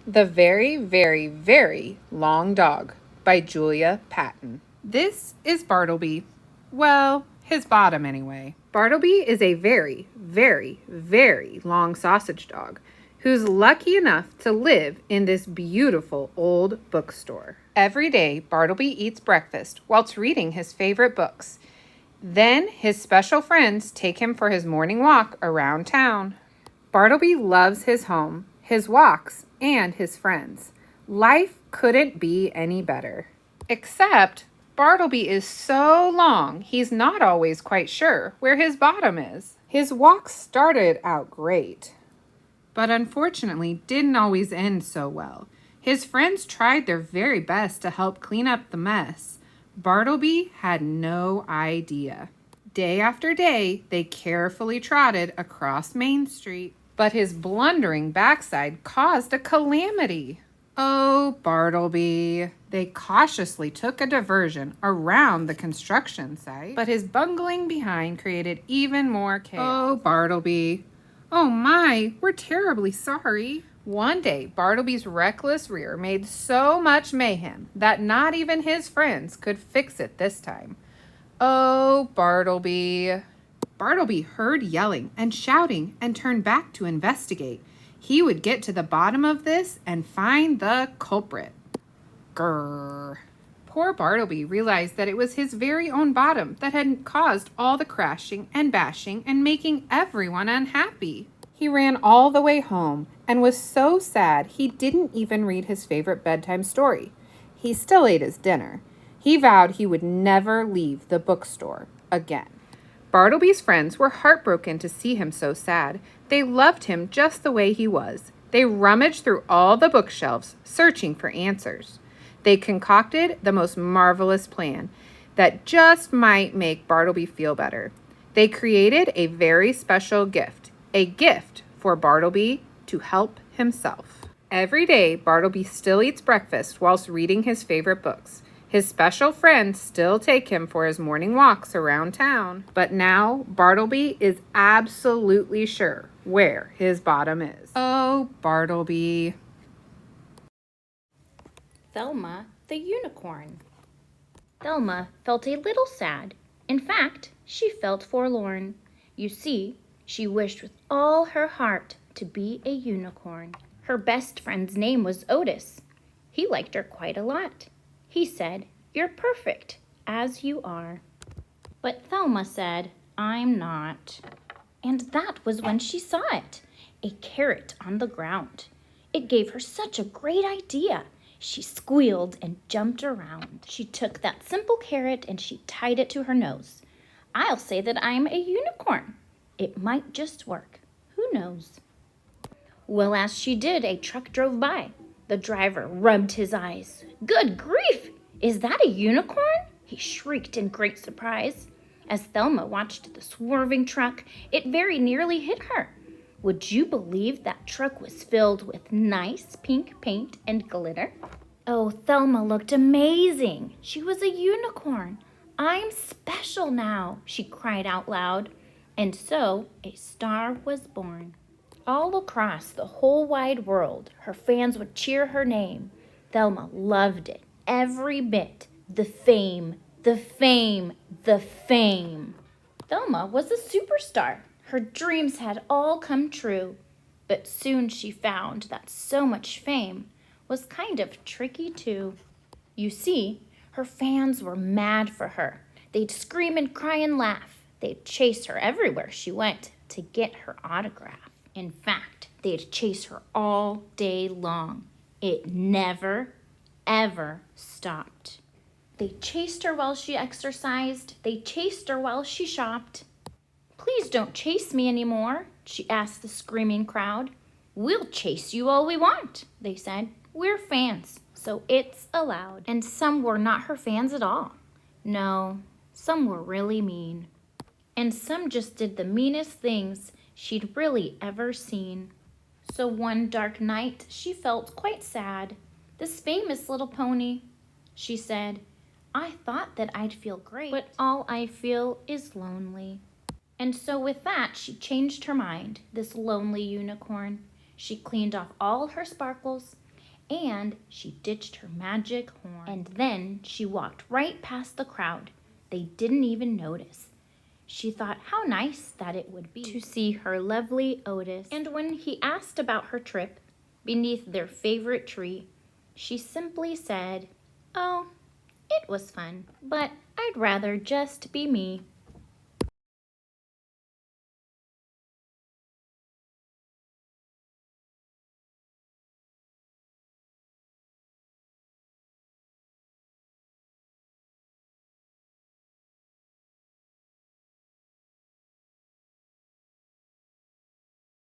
The Very, Very, Very Long Dog by Julia Patton. This is Bartleby. Well, his bottom anyway. Bartleby is a very, very, very long sausage dog who's lucky enough to live in this beautiful old bookstore. Every day, Bartleby eats breakfast whilst reading his favorite books. Then his special friends take him for his morning walk around town. Bartleby loves his home, his walks, and his friends. Life couldn't be any better. Except Bartleby is so long, he's not always quite sure where his bottom is. His walks started out great, but unfortunately didn't always end so well. His friends tried their very best to help clean up the mess. Bartleby had no idea. Day after day, they carefully trotted across Main Street, but his blundering backside caused a calamity. Oh, Bartleby. They cautiously took a diversion around the construction site, but his bungling behind created even more chaos. Oh, Bartleby. Oh my, we're terribly sorry. One day, Bartleby's reckless rear made so much mayhem that not even his friends could fix it this time. Oh, Bartleby. Bartleby heard yelling and shouting and turned back to investigate. He would get to the bottom of this and find the culprit. Grrr. Poor Bartleby realized that it was his very own bottom that had caused all the crashing and bashing and making everyone unhappy. He ran all the way home and was so sad he didn't even read his favorite bedtime story. He still ate his dinner. He vowed he would never leave the bookstore again. Bartleby's friends were heartbroken to see him so sad. They loved him just the way he was. They rummaged through all the bookshelves, searching for answers. They concocted the most marvelous plan that just might make Bartleby feel better. They created a very special gift, a gift for Bartleby to help himself. Every day, Bartleby still eats breakfast whilst reading his favorite books. His special friends still take him for his morning walks around town. But now, Bartleby is absolutely sure where his bottom is. Oh, Bartleby. Thelma the Unicorn. Thelma felt a little sad. In fact, she felt forlorn. You see, she wished with all her heart to be a unicorn. Her best friend's name was Otis. He liked her quite a lot. He said, "You're perfect, as you are." But Thelma said, "I'm not." And that was when she saw it, a carrot on the ground. It gave her such a great idea. She squealed and jumped around. She took that simple carrot and she tied it to her nose. "I'll say that I'm a unicorn. It might just work. Who knows?" Well, as she did, a truck drove by. The driver rubbed his eyes. "Good grief! Is that a unicorn?" he shrieked in great surprise. As Thelma watched the swerving truck, it very nearly hit her. Would you believe that truck was filled with nice pink paint and glitter? Oh, Thelma looked amazing. She was a unicorn. "I'm special now," she cried out loud. And so a star was born. All across the whole wide world, her fans would cheer her name. Thelma loved it, every bit. The fame, the fame, the fame. Thelma was a superstar. Her dreams had all come true. But soon she found that so much fame was kind of tricky too. You see, her fans were mad for her. They'd scream and cry and laugh. They'd chase her everywhere she went to get her autograph. In fact, they'd chase her all day long. It never, ever stopped. They chased her while she exercised. They chased her while she shopped. "Please don't chase me anymore," she asked the screaming crowd. "We'll chase you all we want," they said. "We're fans, so it's allowed." And some were not her fans at all. No, some were really mean. And some just did the meanest things she'd really ever seen. So one dark night, she felt quite sad. "This famous little pony," she said, "I thought that I'd feel great, but all I feel is lonely." And so with that, she changed her mind, this lonely unicorn. She cleaned off all her sparkles And she ditched her magic horn. And then she walked right past the crowd. They didn't even notice. She thought how nice that it would be to see her lovely Otis. And when he asked about her trip beneath their favorite tree, she simply said, "Oh, it was fun, but I'd rather just be me."